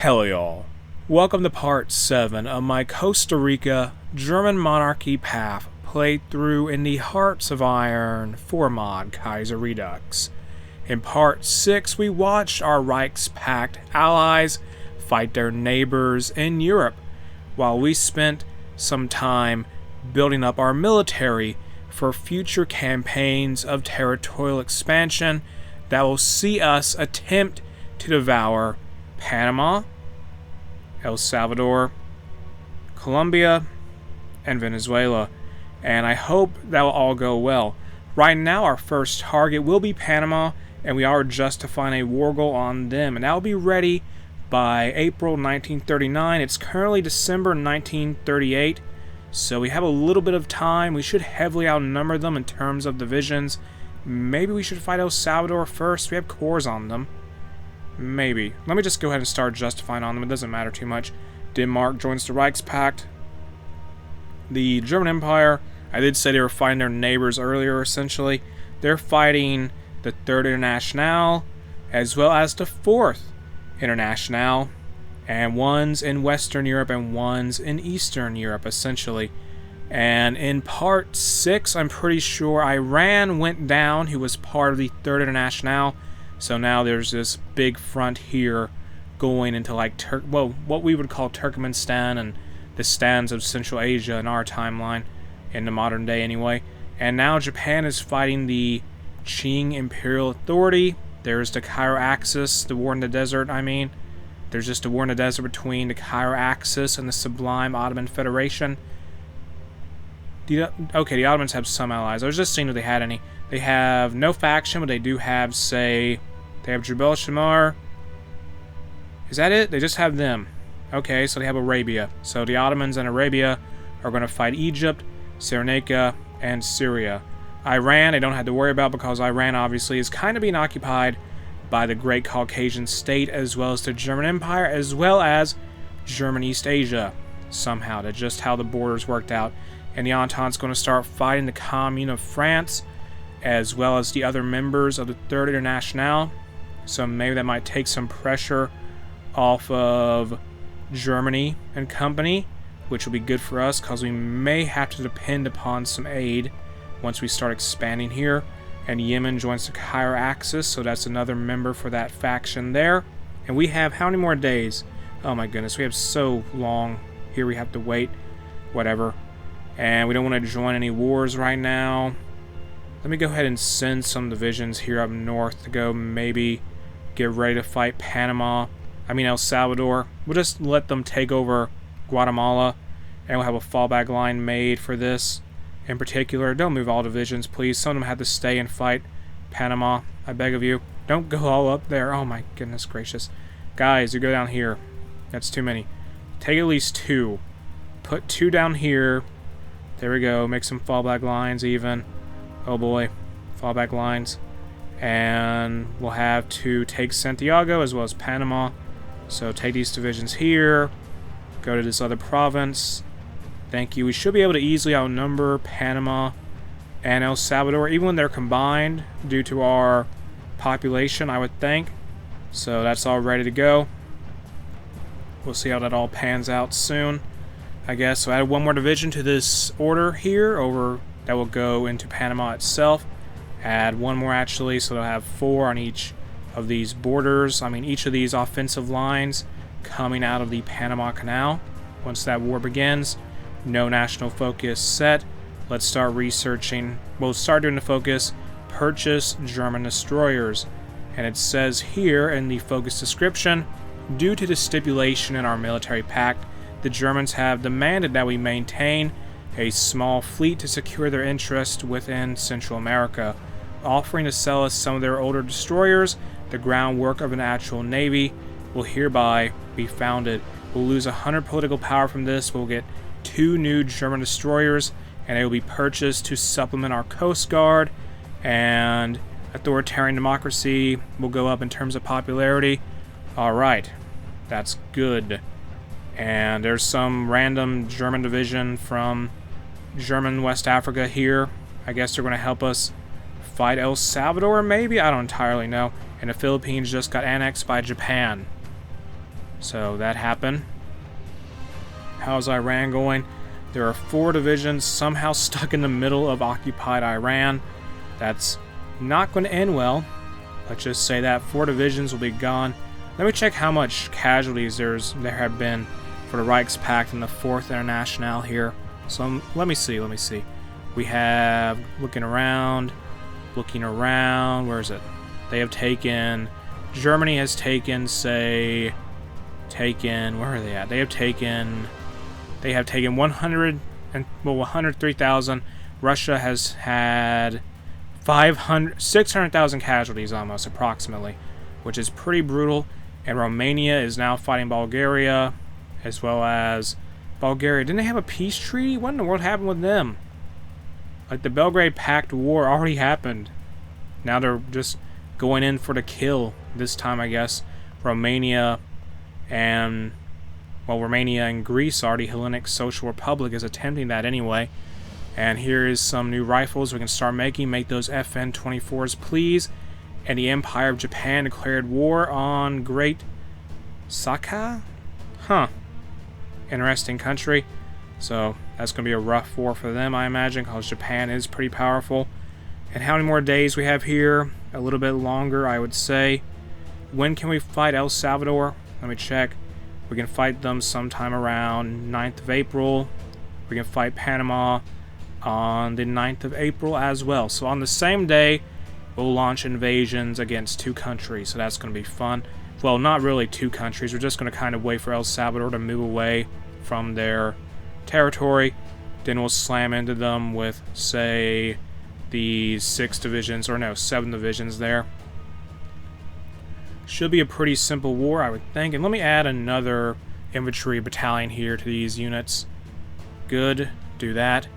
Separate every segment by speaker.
Speaker 1: Hello y'all. Welcome to part 7 of my Costa Rica German Monarchy path playthrough in the Hearts of Iron 4 mod Kaiserredux. In part 6 we watched our Reichspakt allies fight their neighbors in Europe, while we spent some time building up our military for future campaigns of territorial expansion that will see us attempt to devour Panama, El Salvador, Colombia, and Venezuela, and I hope that will all go well. Right now our first target will be Panama, and we are justifying a war goal on them, and that will be ready by April 1939. It's currently December 1938, so we have a little bit of time. We should heavily outnumber them in terms of divisions. Maybe we should fight El Salvador first. We have cores on them. Maybe. Let me just go ahead and start justifying on them. It doesn't matter too much. Denmark joins the Reichspakt. The German Empire, I did say they were fighting their neighbors earlier, essentially. They're fighting the Third Internationale, as well as the Fourth Internationale. And one's in Western Europe and one's in Eastern Europe, essentially. And in part 6, I'm pretty sure Iran went down, who was part of the Third Internationale. So now there's this big front here going into like what we would call Turkmenistan and the stands of Central Asia in our timeline, in the modern day anyway. And now Japan is fighting the Qing Imperial Authority. There's the Cairo Axis, the war in the desert, I mean. There's just a war in the desert between the Cairo Axis and the Sublime Ottoman Federation. Okay, the Ottomans have some allies. I was just seeing if they had any. They have no faction, but they do have, say, they have Jebel Shamar. Is that it? They just have them. Okay, so they have Arabia. So the Ottomans and Arabia are going to fight Egypt, Cyrenaica, and Syria. Iran, they don't have to worry about, because Iran obviously is kind of being occupied by the Great Caucasian State, as well as the German Empire, as well as German East Asia. Somehow, that's just how the borders worked out. And the Entente's going to start fighting the Commune of France, as well as the other members of the Third Internationale. So maybe that might take some pressure off of Germany and company, which will be good for us, because we may have to depend upon some aid once we start expanding here. And Yemen joins the Cairo Axis, so that's another member for that faction there. And we have how many more days? Oh my goodness, we have so long. Here we have to wait. Whatever. And we don't want to join any wars right now. Let me go ahead and send some divisions here up north to go maybe get ready to fight El Salvador. We'll just let them take over Guatemala, and we'll have a fallback line made for this. In particular, don't move all divisions, please. Some of them have to stay and fight Panama. I beg of you. Don't go all up there. Oh my goodness gracious. Guys, you go down here. That's too many. Take at least 2. Put 2 down here. There we go. Make some fallback lines even. Oh boy. Fallback lines. And we'll have to take Santiago as well as Panama. So take these divisions here. Go to this other province. Thank you. We should be able to easily outnumber Panama and El Salvador, even when they're combined, due to our population, I would think. So that's all ready to go. We'll see how that all pans out soon, I guess. So add one more division to this order here, over that will go into Panama itself. Add one more actually, so they'll have 4 on each of these borders. Each of these offensive lines coming out of the Panama Canal. Once that war begins, no national focus set. Let's start researching. We'll start doing the focus. Purchase German destroyers. And it says here in the focus description, due to the stipulation in our military pact, the Germans have demanded that we maintain a small fleet to secure their interest within Central America, offering to sell us some of their older destroyers. The groundwork of an actual navy will hereby be founded. We'll lose 100 political power from this. We'll get 2 new German destroyers, and they will be purchased to supplement our Coast Guard, and authoritarian democracy will go up in terms of popularity. Alright, that's good. And there's some random German division from German West Africa here. I guess they're going to help us fight El Salvador, maybe? I don't entirely know. And the Philippines just got annexed by Japan. So that happened. How's Iran going? There are 4 divisions somehow stuck in the middle of occupied Iran. That's not going to end well. Let's just say that 4 divisions will be gone. Let me check how much casualties there have been for the Reichspakt and the 4th Internationale here. So let me see. We have looking around. Where is it? They have taken. Germany has taken. Where are they at? They have taken 103,000. Russia has had 600,000 casualties almost, approximately, which is pretty brutal. And Romania is now fighting Bulgaria, as well as Bulgaria. Didn't they have a peace treaty? What in the world happened with them? Like, the Belgrade Pact War already happened. Now they're just going in for the kill. This time, I guess, Romania and Greece already. Hellenic Social Republic is attempting that anyway. And here is some new rifles we can start making. Make those FN-24s, please. And the Empire of Japan declared war on Great Saka? Huh. Interesting country. So that's going to be a rough war for them, I imagine, because Japan is pretty powerful. And how many more days we have here? A little bit longer, I would say. When can we fight El Salvador? Let me check. We can fight them sometime around 9th of April. We can fight Panama on the 9th of April as well. So on the same day, we'll launch invasions against 2 countries. So that's going to be fun. Well, not really 2 countries. We're just going to kind of wait for El Salvador to move away from their territory. Then we'll slam into them with, say, the 7 divisions there. Should be a pretty simple war, I would think. And let me add another infantry battalion here to these units. Good. Do that.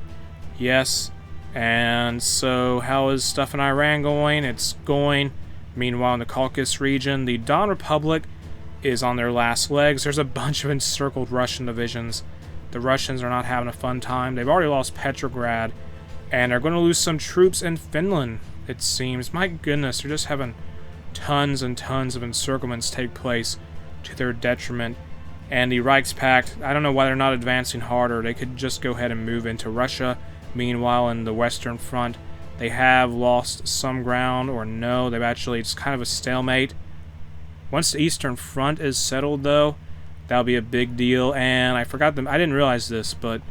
Speaker 1: Yes. And so, how is stuff in Iran going? It's going. Meanwhile, in the Caucasus region, the Don Republic is on their last legs. There's a bunch of encircled Russian divisions. The Russians are not having a fun time. They've already lost Petrograd, and they're going to lose some troops in Finland, it seems. My goodness, they're just having tons and tons of encirclements take place to their detriment. And the Reichspakt, I don't know why they're not advancing harder. They could just go ahead and move into Russia. Meanwhile, in the Western Front, they have lost some ground, or no, it's kind of a stalemate. Once the Eastern Front is settled, though, that'll be a big deal. And I didn't realize this, but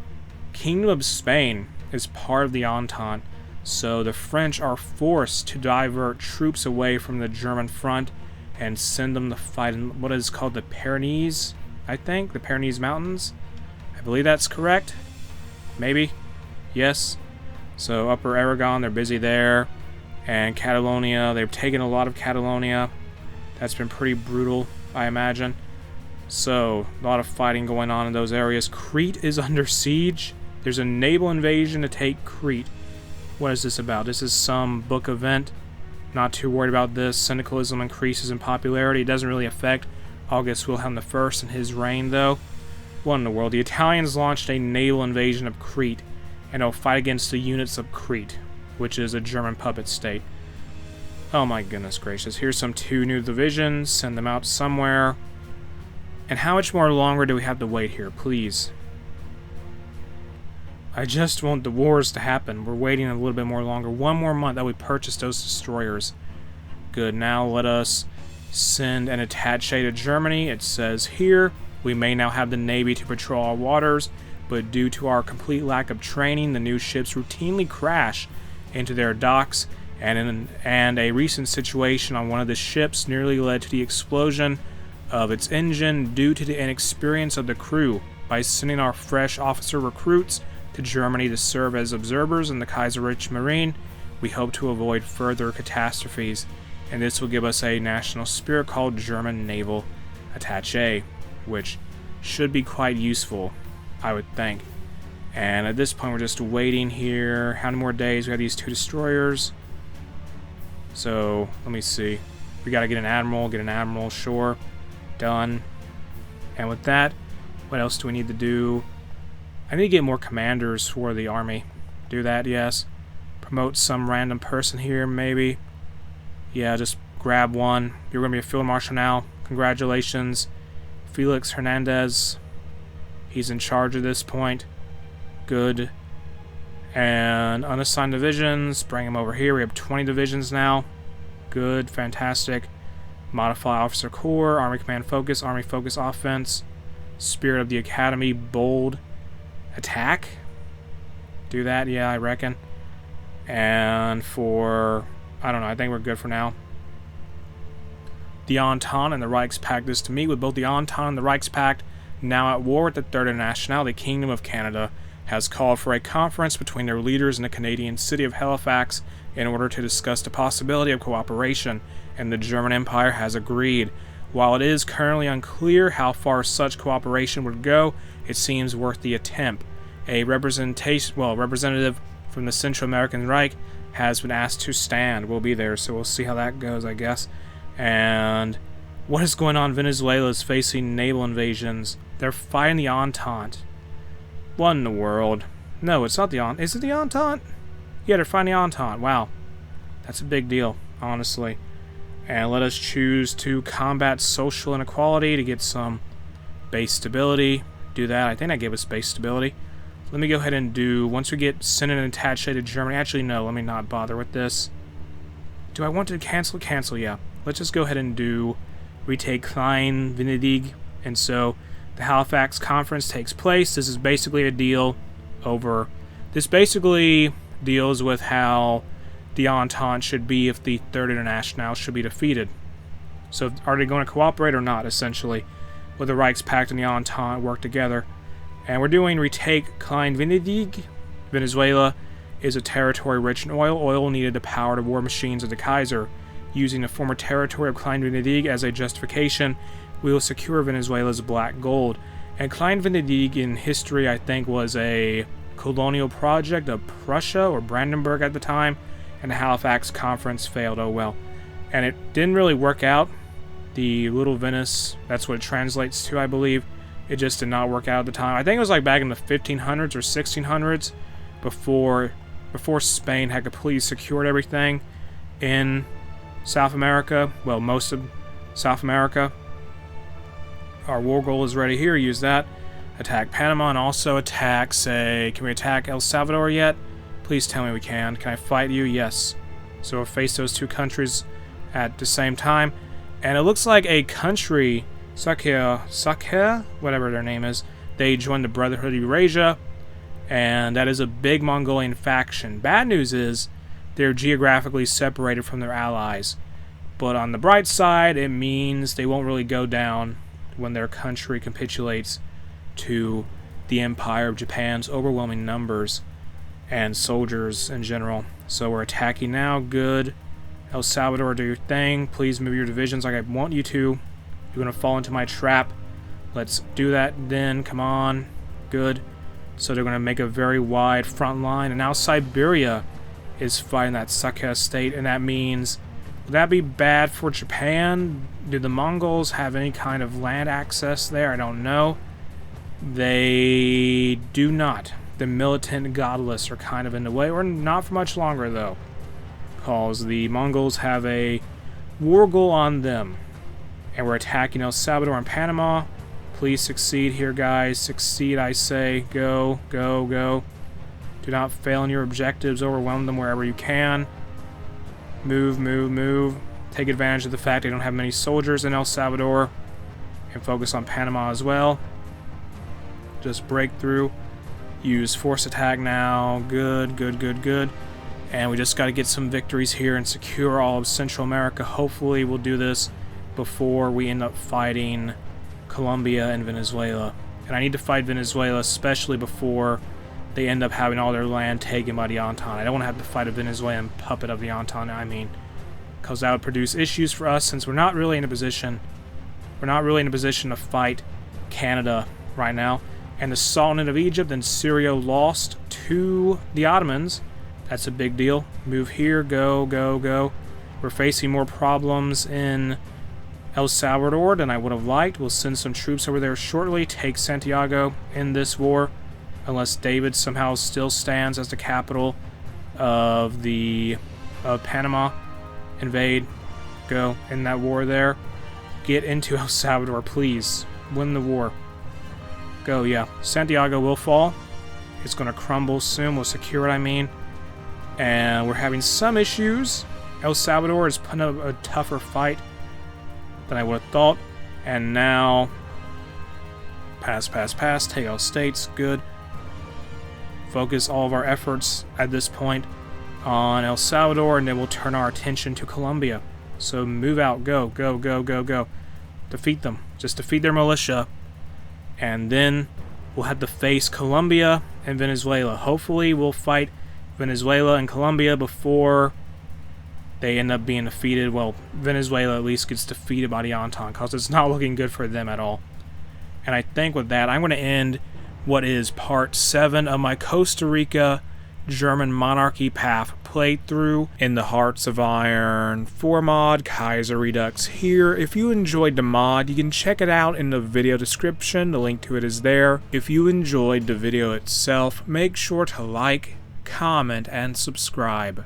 Speaker 1: Kingdom of Spain is part of the Entente. So the French are forced to divert troops away from the German front and send them to fight in what is called the Pyrenees, I think? The Pyrenees Mountains? I believe that's correct. Maybe. Yes. So Upper Aragon, they're busy there. And Catalonia, they've taken a lot of Catalonia. That's been pretty brutal, I imagine. So, a lot of fighting going on in those areas. Crete is under siege. There's a naval invasion to take Crete. What is this about? This is some book event. Not too worried about this. Syndicalism increases in popularity. It doesn't really affect August Wilhelm I and his reign, though. What in the world? The Italians launched a naval invasion of Crete, and they'll fight against the units of Crete, which is a German puppet state. Oh my goodness gracious. Here's some 2 new divisions. Send them out somewhere. And how much more longer do we have to wait here, please? I just want the wars to happen. We're waiting a little bit more longer. 1 more month that we purchase those destroyers. Good. Now let us send an attaché to Germany. It says here, we may now have the Navy to patrol our waters, but due to our complete lack of training, the new ships routinely crash into their docks, and a recent situation on one of the ships nearly led to the explosion of its engine due to the inexperience of the crew. By sending our fresh officer recruits to Germany to serve as observers in the Kaiserredux Marine, we hope to avoid further catastrophes, and this will give us a national spirit called German Naval Attaché, which should be quite useful, I would think. And at this point, we're just waiting here. How many more days? We have these 2 destroyers. So, let me see. We gotta get an admiral, sure. Done. And with that, what else do we need to do? I need to get more commanders for the army. Do that, yes. Promote some random person here, maybe. Yeah, just grab one. You're going to be a field marshal now. Congratulations. Felix Hernandez. He's in charge at this point. Good. And unassigned divisions. Bring him over here. We have 20 divisions now. Good. Fantastic. Modify Officer Corps. Army Command Focus. Army Focus Offense. Spirit of the Academy. Bold. Attack. Do that. Yeah, I reckon. And for... I don't know. I think we're good for now. The Entente and the Reichspakt. This to meet with both the Entente and the Reichspakt now at war with the Third International. The Kingdom of Canada has called for a conference between their leaders in the Canadian city of Halifax in order to discuss the possibility of cooperation, and the German Empire has agreed. While it is currently unclear how far such cooperation would go, it seems worth the attempt. A representative from the Central American Reich has been asked to stand. We'll be there, so we'll see how that goes, I guess. And what is going on? Venezuela is facing naval invasions. They're fighting the Entente. What in the world? No, it's not the Entente. Is it the Entente? Yeah, they're fighting the Entente. Wow. That's a big deal, honestly. And let us choose to combat social inequality to get some base stability. Do that. I think that gave us base stability. Let me go ahead and do, once we get Senate and attaché to Germany. Actually, no, let me not bother with this. Do I want to cancel? Cancel, yeah. Let's just go ahead and do retake Klein Venedig. And so the Halifax Conference takes place. This is basically a deal over... This basically deals with how the Entente should be if the Third International should be defeated. So are they going to cooperate or not, essentially? Will the Reichspakt and the Entente work together? And we're doing retake Klein Venedig. Venezuela is a territory rich in oil. Oil needed to power the war machines of the Kaiser. Using the former territory of Klein Venedig as a justification, we will secure Venezuela's black gold. And Klein Venedig in history, I think, was a colonial project of Prussia or Brandenburg at the time, and the Halifax Conference failed. Oh well. And it didn't really work out. The Little Venice, that's what it translates to, I believe. It just did not work out at the time. I think it was like back in the 1500s or 1600s, before Spain had completely secured everything in South America. Well, most of South America. Our war goal is ready here. Use that. Attack Panama and also attack, say, can we attack El Salvador yet? Please tell me we can. Can I fight you? Yes. So we'll face those two countries at the same time. And it looks like a country, Sakha, whatever their name is, they joined the Brotherhood of Eurasia, and that is a big Mongolian faction. Bad news is they're geographically separated from their allies. But on the bright side, it means they won't really go down when their country capitulates to the Empire of Japan's overwhelming numbers and soldiers in general. So we're attacking now. Good. El Salvador, do your thing. Please move your divisions like I want you to. You're going to fall into my trap. Let's do that then. Come on. Good. So they're going to make a very wide front line. And now Siberia is fighting that Sakha state. And that means, would that be bad for Japan? Do the Mongols have any kind of land access there? I don't know. They do not. The militant godless are kind of in the way. Or not for much longer, though. Because the Mongols have a war goal on them. And we're attacking El Salvador and Panama. Please succeed here, guys. Succeed, I say. Go, go, go. Do not fail in your objectives. Overwhelm them wherever you can. Move, move, move. Take advantage of the fact they don't have many soldiers in El Salvador. And focus on Panama as well. Just break through. Use force attack now. Good, good, good, good. And we just got to get some victories here and secure all of Central America. Hopefully we'll do this before we end up fighting Colombia and Venezuela. And I need to fight Venezuela, especially before they end up having all their land taken by the Entente. I don't want to have to fight a Venezuelan puppet of the Entente, I mean. Because that would produce issues for us, since we're not really in a position to fight Canada right now. And the Sultanate of Egypt and Syria lost to the Ottomans. That's a big deal. Move here. Go, go, go. We're facing more problems in El Salvador than I would have liked. We'll send some troops over there shortly. Take Santiago in this war. Unless David somehow still stands as the capital of Panama. Invade. Go in that war there. Get into El Salvador, please. win the war. Go, yeah. Santiago will fall. It's going to crumble soon. We'll secure it, I mean. And we're having some issues. El Salvador is putting up a tougher fight than I would have thought. And now... Pass. Teoh States, good. Focus all of our efforts at this point on El Salvador, and then we'll turn our attention to Colombia. So move out, go. Defeat them. Just defeat their militia. And then we'll have to face Colombia and Venezuela. Hopefully we'll fight Venezuela and Colombia before they end up being defeated. Well, Venezuela at least gets defeated by the Entente, because it's not looking good for them at all. And I think with that, I'm going to end what is part 7 of my Costa Rica German Monarchy path playthrough in the Hearts of Iron 4 mod, Kaiserredux here. If you enjoyed the mod, you can check it out in the video description. The link to it is there. If you enjoyed the video itself, make sure to like, comment, and subscribe.